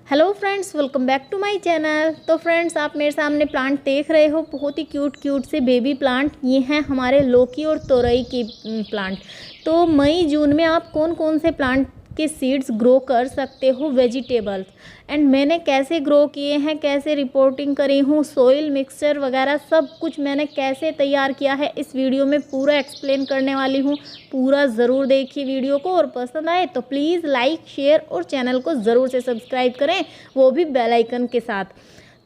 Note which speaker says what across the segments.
Speaker 1: Hello friends, welcome back to my channel. तो friends, आप मेरे सामने प्लांट देख रहे हो, बहुत ही क्यूट से बेबी प्लांट। ये हैं हमारे लौकी और तोरई के प्लांट। तो मई जून में आप कौन कौन से प्लांट के सीड्स ग्रो कर सकते हो, वेजिटेबल्स, एंड मैंने कैसे ग्रो किए हैं, कैसे रिपोर्टिंग करी हूँ, सोइल मिक्सचर वगैरह सब कुछ मैंने कैसे तैयार किया है, इस वीडियो में पूरा एक्सप्लेन करने वाली हूँ। पूरा ज़रूर देखिए वीडियो को, और पसंद आए तो प्लीज़ लाइक, शेयर और चैनल को ज़रूर से सब्सक्राइब करें, वो भी बेल आइकन के साथ।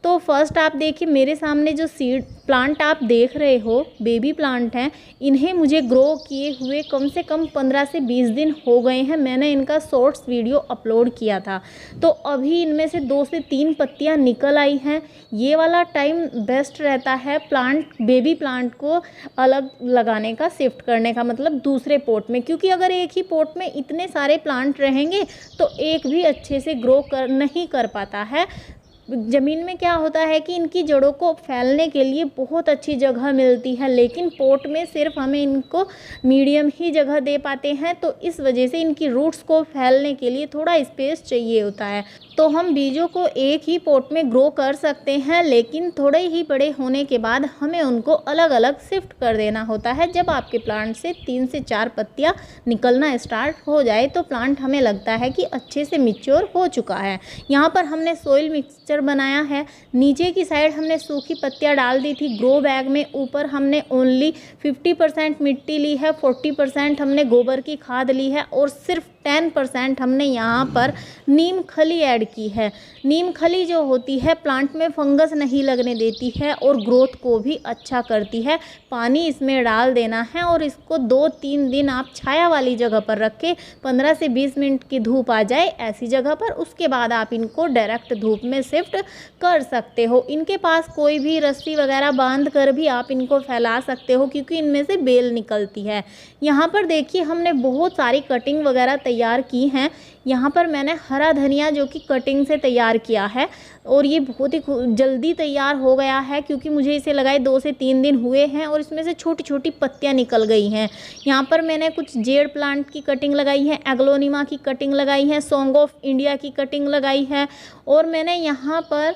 Speaker 1: तो फर्स्ट आप देखिए, मेरे सामने जो सीड प्लांट आप देख रहे हो, बेबी प्लांट हैं। इन्हें मुझे ग्रो किए हुए कम से कम 15 से 20 दिन हो गए हैं। मैंने इनका शॉर्ट्स वीडियो अपलोड किया था। तो अभी इनमें से 2 से 3 पत्तियां निकल आई हैं। ये वाला टाइम बेस्ट रहता है बेबी प्लांट को अलग लगाने का, शिफ्ट करने का, मतलब दूसरे पॉट में, क्योंकि अगर एक ही पॉट में इतने सारे प्लांट रहेंगे तो एक भी अच्छे से ग्रो नहीं कर पाता है। ज़मीन में क्या होता है कि इनकी जड़ों को फैलने के लिए बहुत अच्छी जगह मिलती है, लेकिन पॉट में सिर्फ हमें इनको मीडियम ही जगह दे पाते हैं। तो इस वजह से इनकी रूट्स को फैलने के लिए थोड़ा स्पेस चाहिए होता है। तो हम बीजों को एक ही पॉट में ग्रो कर सकते हैं, लेकिन थोड़े ही बड़े होने के बाद हमें उनको अलग अलग शिफ्ट कर देना होता है। जब आपके प्लांट से 3 से 4 पत्तियाँ निकलना स्टार्ट हो जाए तो प्लांट हमें लगता है कि अच्छे से मैच्योर हो चुका है। यहाँ पर हमने सोइल मिक्सचर बनाया है। नीचे की साइड हमने सूखी पत्तियां डाल दी थी ग्रो बैग में। ऊपर हमने ओनली 50% मिट्टी ली है, 40% हमने गोबर की खाद ली है, और सिर्फ 10% हमने यहाँ पर नीम खली ऐड की है। नीम खली जो होती है प्लांट में फंगस नहीं लगने देती है और ग्रोथ को भी अच्छा करती है। पानी इसमें डाल देना है और इसको 2-3 दिन आप छाया वाली जगह पर रखें। 15 से 20 मिनट की धूप आ जाए ऐसी जगह पर, उसके बाद आप इनको डायरेक्ट धूप में शिफ्ट कर सकते हो। इनके पास कोई भी रस्सी वगैरह बांध कर भी आप इनको फैला सकते हो, क्योंकि इनमें से बेल निकलती है। यहाँ पर देखिए, हमने बहुत सारी कटिंग वगैरह तैयार की हैं। यहाँ पर मैंने हरा धनिया जो कि कटिंग से तैयार किया है, और ये बहुत ही जल्दी तैयार हो गया है, क्योंकि मुझे इसे लगाए 2 से 3 दिन हुए हैं, और इसमें से छोटी छोटी पत्तियाँ निकल गई हैं। यहाँ पर मैंने कुछ जेड प्लांट की कटिंग लगाई है, एग्लोनिमा की कटिंग लगाई है, सॉन्ग ऑफ इंडिया की कटिंग लगाई है, और मैंने यहाँ पर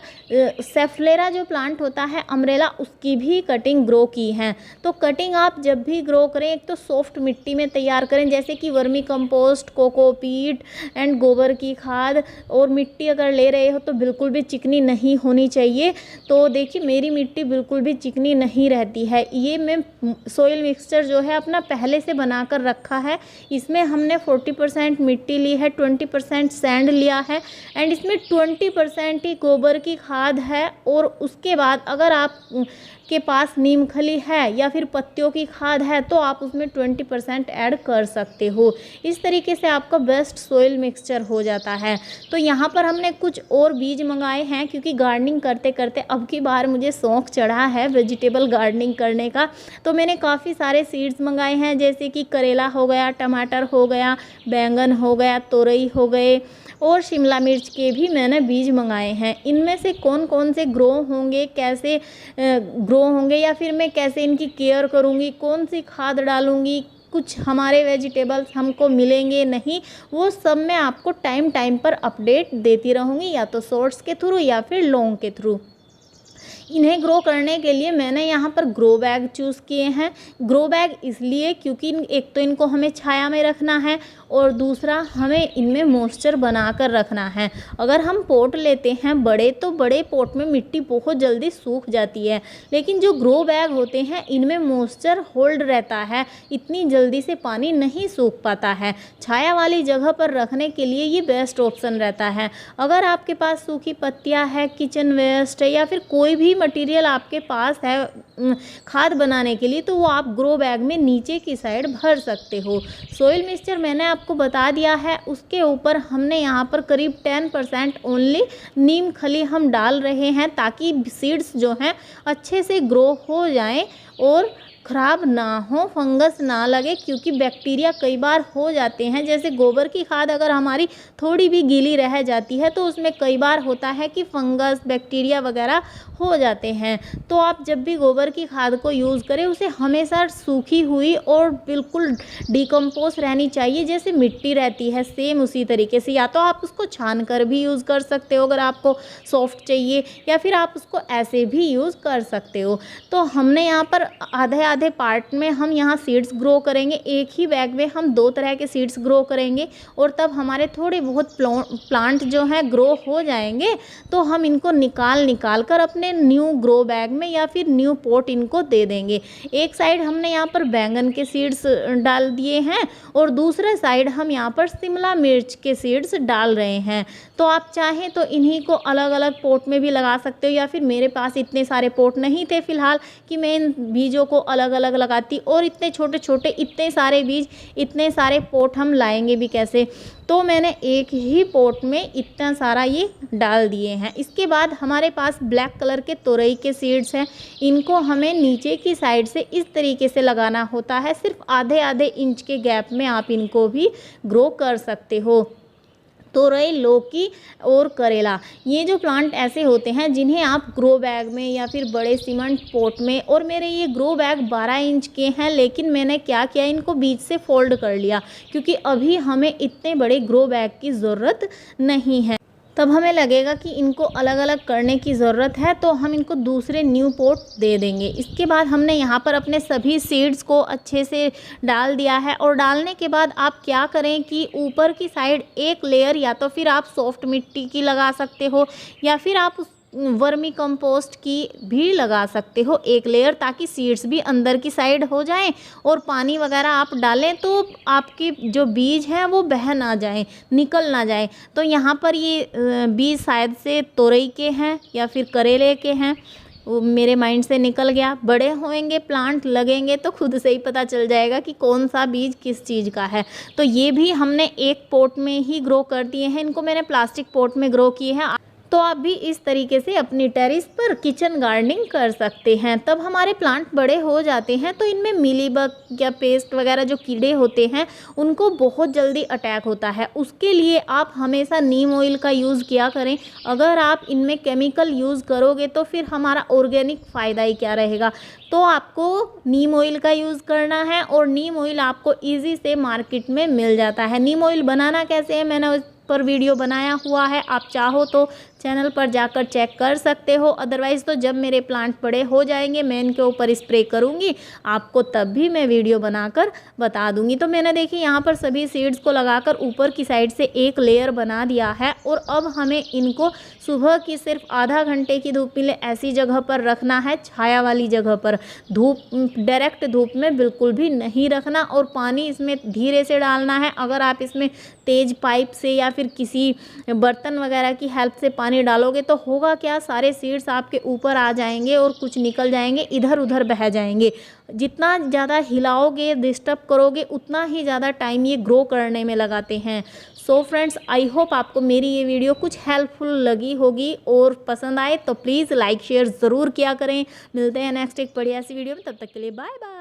Speaker 1: सेफ्लेरा जो प्लांट होता है, अम्ब्रेला, उसकी भी कटिंग ग्रो की है। तो कटिंग आप जब भी ग्रो करें, एक तो सॉफ्ट मिट्टी में तैयार करें, जैसे कि वर्मी कंपोस्ट, कोकोपीट एंड गोबर की खाद। और मिट्टी अगर ले रहे हो तो बिल्कुल भी चिकनी नहीं होनी चाहिए। तो देखिए, मेरी मिट्टी बिल्कुल भी चिकनी नहीं रहती है। ये मैं सोइल मिक्सचर जो है अपना पहले से बना कर रखा है। इसमें हमने 40% मिट्टी ली है, 20% सैंड लिया है, एंड इसमें 20% ही गोबर की खाद है। और उसके बाद अगर आप के पास नीम खली है या फिर पत्तियों की खाद है तो आप उसमें 20% ऐड कर सकते हो। इस तरीके से आपका बेस्ट सोइल मिक्सचर हो जाता है। तो यहाँ पर हमने कुछ और बीज मंगाए हैं, क्योंकि गार्डनिंग करते करते अब की बार मुझे शौक़ चढ़ा है वेजिटेबल गार्डनिंग करने का। तो मैंने काफ़ी सारे सीड्स मंगाए हैं, जैसे कि करेला हो गया, टमाटर हो गया, बैंगन हो गया, तोरई हो गए, और शिमला मिर्च के भी मैंने बीज मंगाए हैं। इनमें से कौन कौन से ग्रो होंगे, कैसे ग्रो होंगे, या फिर मैं कैसे इनकी केयर करूँगी, कौन सी खाद डालूँगी, कुछ हमारे वेजिटेबल्स हमको मिलेंगे नहीं, वो सब मैं आपको टाइम टाइम पर अपडेट देती रहूँगी, या तो शॉर्ट्स के थ्रू या फिर लॉन्ग के थ्रू। इन्हें ग्रो करने के लिए मैंने यहाँ पर ग्रो बैग चूज़ किए हैं। ग्रो बैग इसलिए क्योंकि एक तो इनको हमें छाया में रखना है, और दूसरा हमें इनमें मॉइस्चर बना कर रखना है। अगर हम पॉट लेते हैं बड़े, तो बड़े पॉट में मिट्टी बहुत जल्दी सूख जाती है, लेकिन जो ग्रो बैग होते हैं इनमें मॉइस्चर होल्ड रहता है, इतनी जल्दी से पानी नहीं सूख पाता है। छाया वाली जगह पर रखने के लिए ये बेस्ट ऑप्शन रहता है। अगर आपके पास सूखी पत्तियाँ है, किचन वेस्ट है, या फिर कोई भी मटेरियल आपके पास है खाद बनाने के लिए, तो वो आप ग्रो बैग में नीचे की साइड भर सकते हो। सोइल मिक्सचर मैंने आपको बता दिया है। उसके ऊपर हमने यहाँ पर करीब 10% ओनली नीम खली हम डाल रहे हैं, ताकि सीड्स जो हैं अच्छे से ग्रो हो जाएं और ख़राब ना हो, फंगस ना लगे, क्योंकि बैक्टीरिया कई बार हो जाते हैं। जैसे गोबर की खाद अगर हमारी थोड़ी भी गीली रह जाती है तो उसमें कई बार होता है कि फंगस, बैक्टीरिया वगैरह हो जाते हैं। तो आप जब भी गोबर की खाद को यूज़ करें उसे हमेशा सूखी हुई और बिल्कुल डिकम्पोज रहनी चाहिए, जैसे मिट्टी रहती है सेम उसी तरीके से। या तो आप उसको छान कर भी यूज़ कर सकते हो अगर आपको सॉफ्ट चाहिए, या फिर आप उसको ऐसे भी यूज़ कर सकते हो। तो हमने यहाँ पर आधे आधे पार्ट में हम यहाँ सीड्स ग्रो करेंगे। एक ही बैग में हम 2 तरह के सीड्स ग्रो करेंगे, और तब हमारे थोड़े बहुत प्लांट जो हैं ग्रो हो जाएंगे। तो हम इनको निकाल कर अपने न्यू ग्रो बैग में या फिर न्यू पॉट इनको दे देंगे। एक साइड हमने यहाँ पर बैंगन के सीड्स डाल दिए हैं, और दूसरे साइड हम यहाँ पर शिमला मिर्च के सीड्स डाल रहे हैं। तो आप चाहें तो इन्हीं को अलग अलग पॉट में भी लगा सकते हो, या फिर मेरे पास इतने सारे पॉट नहीं थे फ़िलहाल कि मैं इन बीजों को अलग अलग लगाती, और इतने छोटे छोटे इतने सारे बीज, इतने सारे पॉट हम लाएंगे भी कैसे। तो मैंने एक ही पॉट में इतना सारा ये डाल दिए हैं। इसके बाद हमारे पास ब्लैक कलर के तोरई के सीड्स हैं। इनको हमें नीचे की साइड से इस तरीके से लगाना होता है। सिर्फ आधे आधे इंच के गैप में आप इनको भी ग्रो कर सकते हो। तोरई, लौकी और करेला, ये जो प्लांट ऐसे होते हैं जिन्हें आप ग्रो बैग में या फिर बड़े सीमेंट पॉट में, और मेरे ये ग्रो बैग 12 इंच के हैं, लेकिन मैंने क्या किया, इनको बीच से फोल्ड कर लिया, क्योंकि अभी हमें इतने बड़े ग्रो बैग की ज़रूरत नहीं है। तब हमें लगेगा कि इनको अलग अलग करने की ज़रूरत है, तो हम इनको दूसरे न्यू पॉट दे देंगे। इसके बाद हमने यहाँ पर अपने सभी सीड्स को अच्छे से डाल दिया है, और डालने के बाद आप क्या करें कि ऊपर की साइड एक लेयर या तो फिर आप सॉफ्ट मिट्टी की लगा सकते हो, या फिर आप वर्मी कंपोस्ट की भी लगा सकते हो एक लेयर, ताकि सीड्स भी अंदर की साइड हो जाएं, और पानी वगैरह आप डालें तो आपके जो बीज हैं वो बह ना जाएं, निकल ना जाए। तो यहाँ पर ये बीज शायद से तोरई के हैं या फिर करेले के हैं, वो मेरे माइंड से निकल गया। बड़े होंगे, प्लांट लगेंगे तो खुद से ही पता चल जाएगा कि कौन सा बीज किस चीज़ का है। तो ये भी हमने एक पॉट में ही ग्रो कर दिए हैं। इनको मैंने प्लास्टिक पॉट में ग्रो किए हैं। तो आप भी इस तरीके से अपनी टेरेस पर किचन गार्डनिंग कर सकते हैं। तब हमारे प्लांट बड़े हो जाते हैं तो इनमें मिलीबग या पेस्ट वगैरह जो कीड़े होते हैं उनको बहुत जल्दी अटैक होता है। उसके लिए आप हमेशा नीम ऑयल का यूज़ किया करें। अगर आप इनमें केमिकल यूज़ करोगे तो फिर हमारा ऑर्गेनिक फ़ायदा ही क्या रहेगा। तो आपको नीम ऑयल का यूज़ करना है, और नीम ऑयल आपको ईजी से मार्केट में मिल जाता है। नीम ऑयल बनाना कैसे है मैंने उस पर वीडियो बनाया हुआ है, आप चाहो तो चैनल पर जाकर चेक कर सकते हो। अदरवाइज़ तो जब मेरे प्लांट बड़े हो जाएंगे मैं इनके ऊपर स्प्रे करूँगी आपको, तब भी मैं वीडियो बनाकर बता दूँगी। तो मैंने देखिए यहाँ पर सभी सीड्स को लगाकर ऊपर की साइड से एक लेयर बना दिया है, और अब हमें इनको सुबह की सिर्फ आधा घंटे की धूप मिले ऐसी जगह पर रखना है, छाया वाली जगह पर। धूप, डायरेक्ट धूप में बिल्कुल भी नहीं रखना, और पानी इसमें धीरे से डालना है। अगर आप इसमें तेज़ पाइप से या फिर किसी बर्तन वगैरह की हेल्प से पानी डालोगे तो होगा क्या, सारे सीड्स आपके ऊपर आ जाएंगे और कुछ निकल जाएंगे, इधर उधर बह जाएंगे। जितना ज़्यादा हिलाओगे, डिस्टर्ब करोगे, उतना ही ज़्यादा टाइम ये ग्रो करने में लगाते हैं। सो फ्रेंड्स, आई होप आपको मेरी ये वीडियो कुछ हेल्पफुल लगी होगी और पसंद आए तो प्लीज़ लाइक शेयर ज़रूर किया करें। मिलते हैं नेक्स्ट एक बढ़िया सी वीडियो में, तब तक के लिए बाय बाय।